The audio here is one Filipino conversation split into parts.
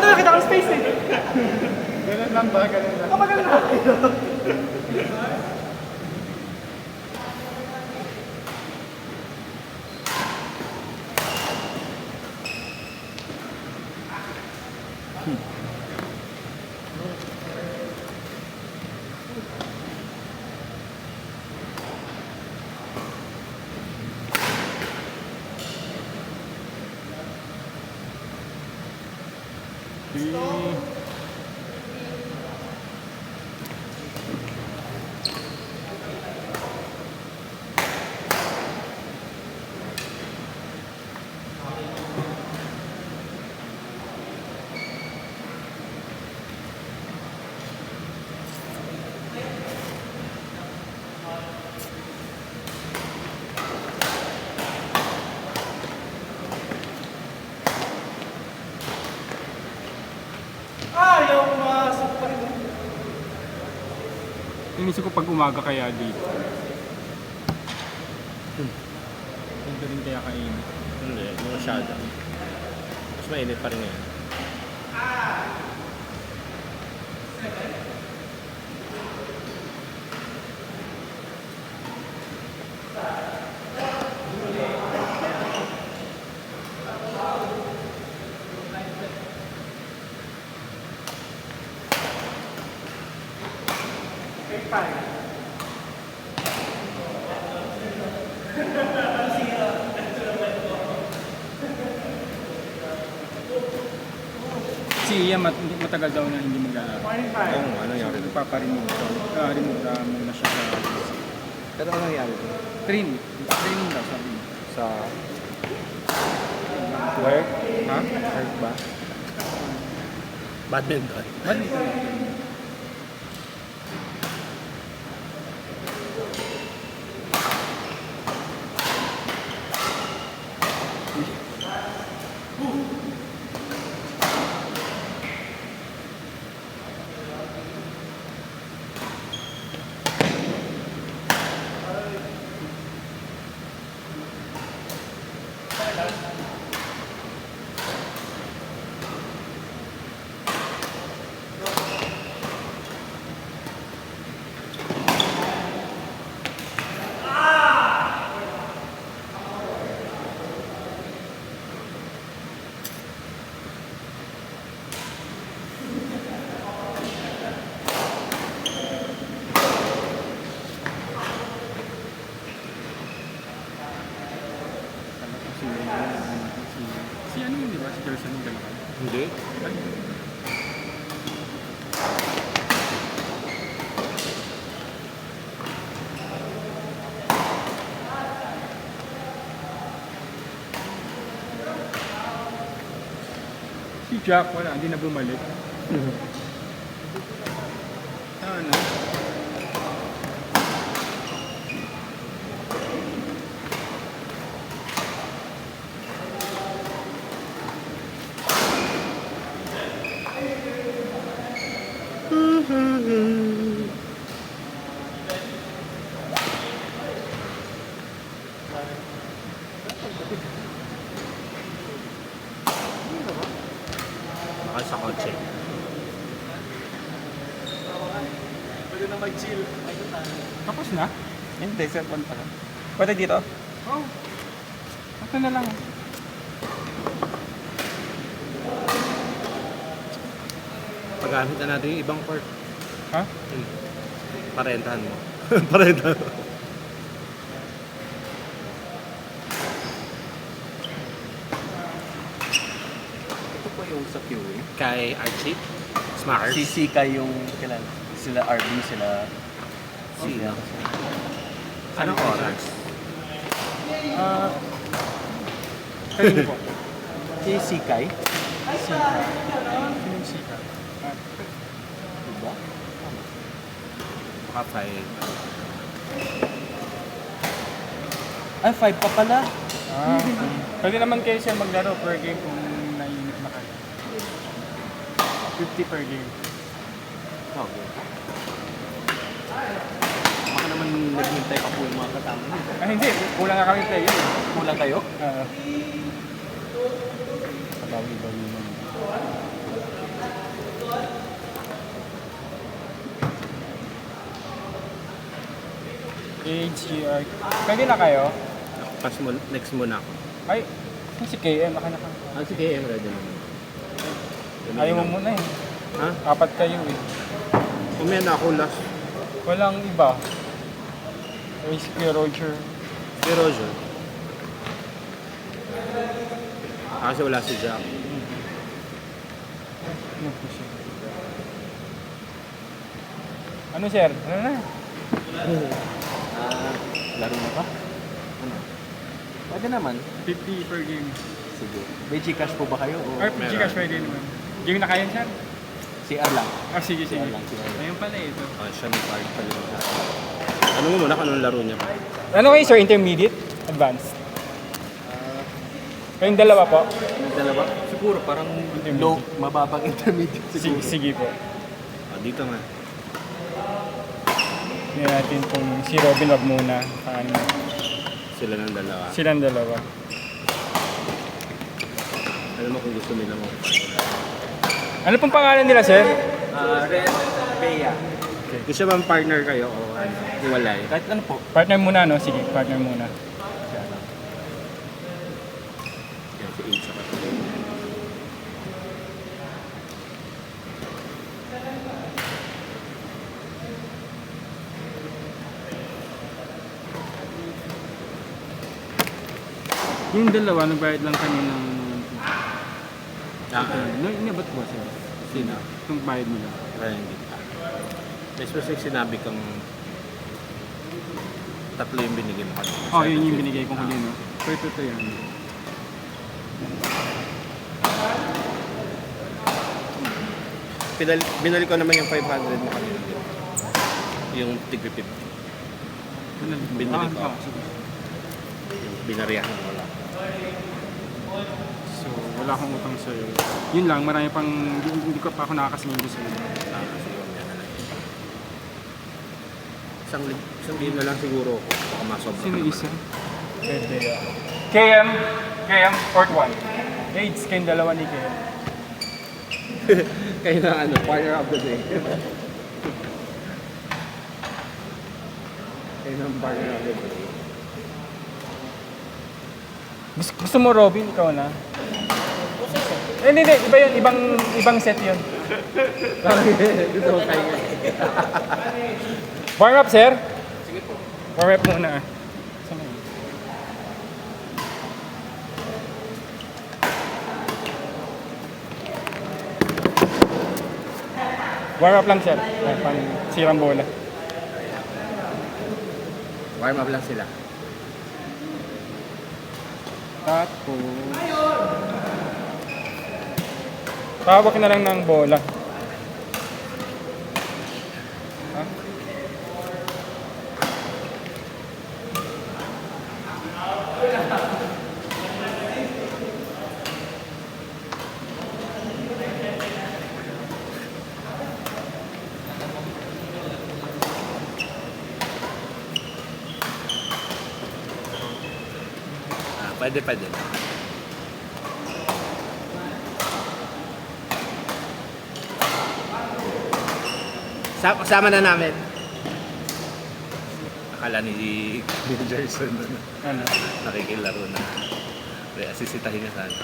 nakita ko space eh. Ganun lang ba? Ganun lang. Kapag na. Ayaw pumasok pa rin. Inisip ko pag umaga kaya dito. Hindi rin kaya kainit. Hindi, hindi masyado. Mas mainit pa rin ngayon. Si Ian matagal daw na hindi mag-aaral. Oo, ano nangyari doon? Paparimove daw. Remove muna siya sa Pero ano nangyari doon? training. Training daw sabi niya. Sa... Work? Ha? Work ba? Badminton. Ba't dito? Si ano yun, di ba? Si Gerson yung dalawa. Hindi. Si Jack, wala. Hindi na bumalik. Ano? Baka sa kotse. Pwede na mag-chill. Tapos na? Hindi, cellphone pala. Pwede dito? Oh. Ito na lang. Pagamit na natin yung ibang court. Ha? Parentahan mo. Parentahan mo. Ito po yung sa QA. Kay Archie. Smart. Si Sika yung kailan? Sila RB, sila... Sino? Sila. Anong oras? Kanino po? Si Sikay? Sinong sika? Diba? Baka 5. Ay, 5 pa pala. Pwede naman kayo siya maglaro per game kung naiinip na kayo. 50 per game. Okay. Baka naman naghintay pa po yung mga kasama niyo. Ah, hindi. Kulang nga kami player. Kulang kayo? Pabawi-bawi mo. HGR. Pwede na kayo? Pass mo, next muna ako. Ay, si KM, naka. Ah, sige, ready naman. Ayaw mo muna eh. Ha? Apat kayo eh. Kumaya na ako last. Walang iba. Ay, si Kuya Roger. Si Roger. Ah, kasi wala si Jack. Ano po siya? Ano sir? Ano na? Laro na ba? Ano? Pwede naman. 50 per game. Sige. May Gcash po ba kayo? O Or Gcash pwede naman. Game na kayo sir? CR lang? Ah, sige, sige. CR lang, CR lang. Ayun pala ito. Ah, siya may card pala. Ano mo muna kung anong laro niya? Ano kayo sir? Intermediate? Advanced? Kayong dalawa po? Yung dalawa? Siguro parang low, mababang intermediate Sige, siguro. sige po. Ah, dito nga. Hindi natin kung si Robin wag muna. Paano? Sila ng dalawa. Silang dalawa. Alam mo kung gusto nila mo. Ano pong pangalan nila sir? Ren Bea. Gusto siya bang partner kayo o ano? Iwalay. Kahit ano po. Partner muna no? Sige, partner muna. Yan, si Ace ako. Yung dalawa, nagbayad lang kanina ng... Ah, Inabot po sir? sino? Itong bayad nila. Ay, hindi pa. May specific sinabi kang tatlo yung binigay mo kanina. Oh, yun yung binigay kong huli no? So ito yan. Binali ko naman yung 500 mo kanina. Yung tigre 50. Binili ko. Sige. Yung binariyahan ko lang. So, wala akong utang sa'yo. Yun lang, marami pang... Hindi ko pa ako nakakasingin doon sa'yo. Ah, kasi yung yan na lang. Isang game na lang siguro ako. Baka masobra Sino ka naman. isa? KM. KM, Port 1. AIDS, kayong dalawa ni KM. Kayo na ano, partner of the day. Kayo na ang partner of the day. Gusto mo Robin, ikaw na? Hindi, iba yun, ibang set yun. Gusto mo kayo. Warm up, sir? Sige po. Warm up muna. Saan yun? Warm up lang, sir. Ay, pang sirang bola. Warm up lang sila. Tapos... Tawag na lang ng bola. Ha? Ah, pwede. Kasama na namin. Akala ni Jerson Ano? nakikilaro na. Kaya sisitahin niya sana.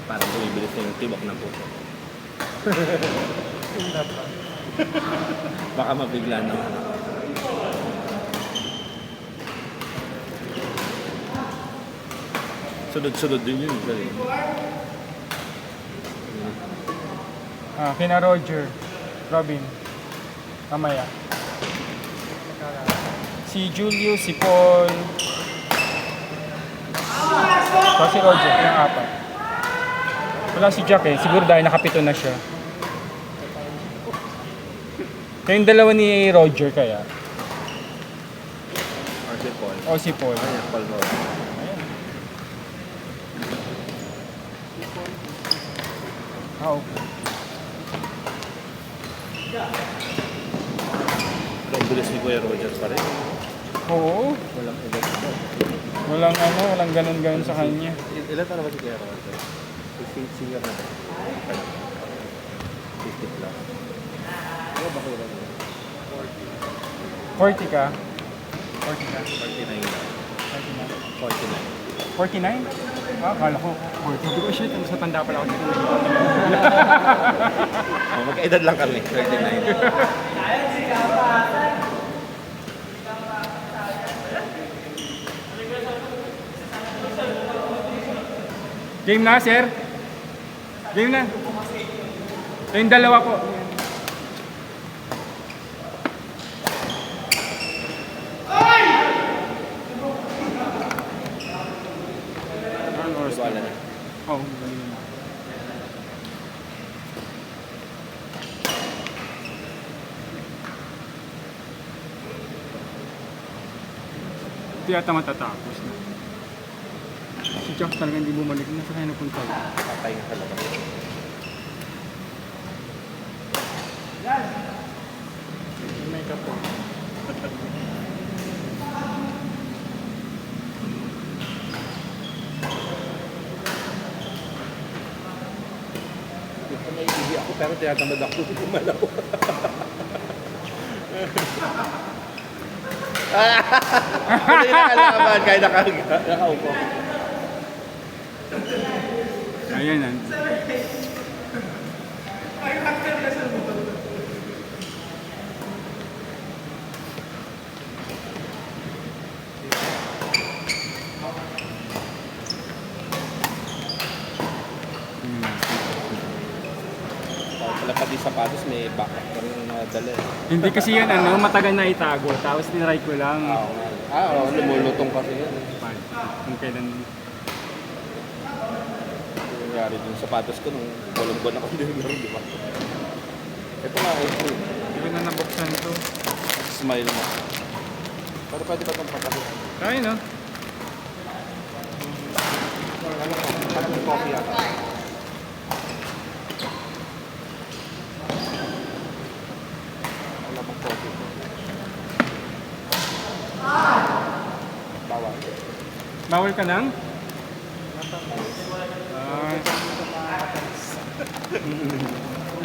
Parang bumibilis na yung tibok ng puso. Baka mabigla na. Sunod-sunod din yun. Kina Roger. Robin. Mamaya. Si Julius, si Paul. Si Roger, yung apat. Wala si Jack eh. Siguro dahil nakapito na siya. Kayong dalawa ni Roger kaya? Or si Paul. O si Paul? Ayan, Paul Roger. Ah, okay. Pero ang bilis ni Kuya Roger pa rin. Oo. Walang edad pa. Walang ganun-ganun sa kanya. Ilan taon na ba si Kuya Roger? Singer na ba? 50 plus. Ano ba Kuya Roger? 40 ka? 49 na. 49. 49? Ah, akala ko 40. Sabi ko, shit, mas matanda pala ako dito. Oh, magkaedad lang kami, 39. Game na, sir? Game na. Yung dalawa po. Wala na. Oh, Hindi ata matatapos na. Si Jack talaga hindi bumalik na. Saan napunta? Patay nga talaga. May kapo. Ito may ibig ako pero tinatamad ako gumalaw. Hindi nakalaban kahit nakaupo. Ayan na. Pala pati sapatos may backup ka rin nadala eh. Hindi kasi yan matagal na itago. Tapos tinry ko lang. Oo, lumulutong kasi yan. Kung kailan. Nangyari din sapatos ko nung walang buwan ako din naroon, di ba? Ito nga, ito. Hindi ko na nabuksan to. Smile mo. Pero pwede ba itong pagkakas? Kaya no? Parang may coffee yata. Wala bang coffee? Bawal. Bawal ka lang? Ah,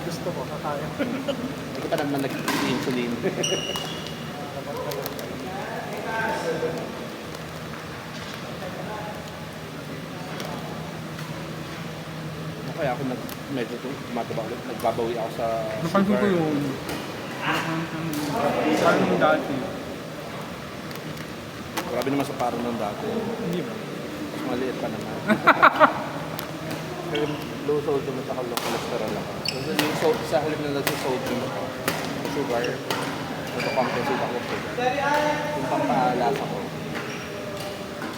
Gusto ko, kakaya. Hindi ko pa naman nag-insulin. Kaya ako medyo tumataba ulit. Nagbabawi ako sa napansin ko yun. Parang yung dati. Grabe naman sa parang ng dati. Hindi ba? Mas maliit pa naman. Pero low sodium at saka low cholesterol ako. Kasi yung sa halip na nag-sodium ako, sugar, nagpapampensate ako sugar. Yung pampalasa ko,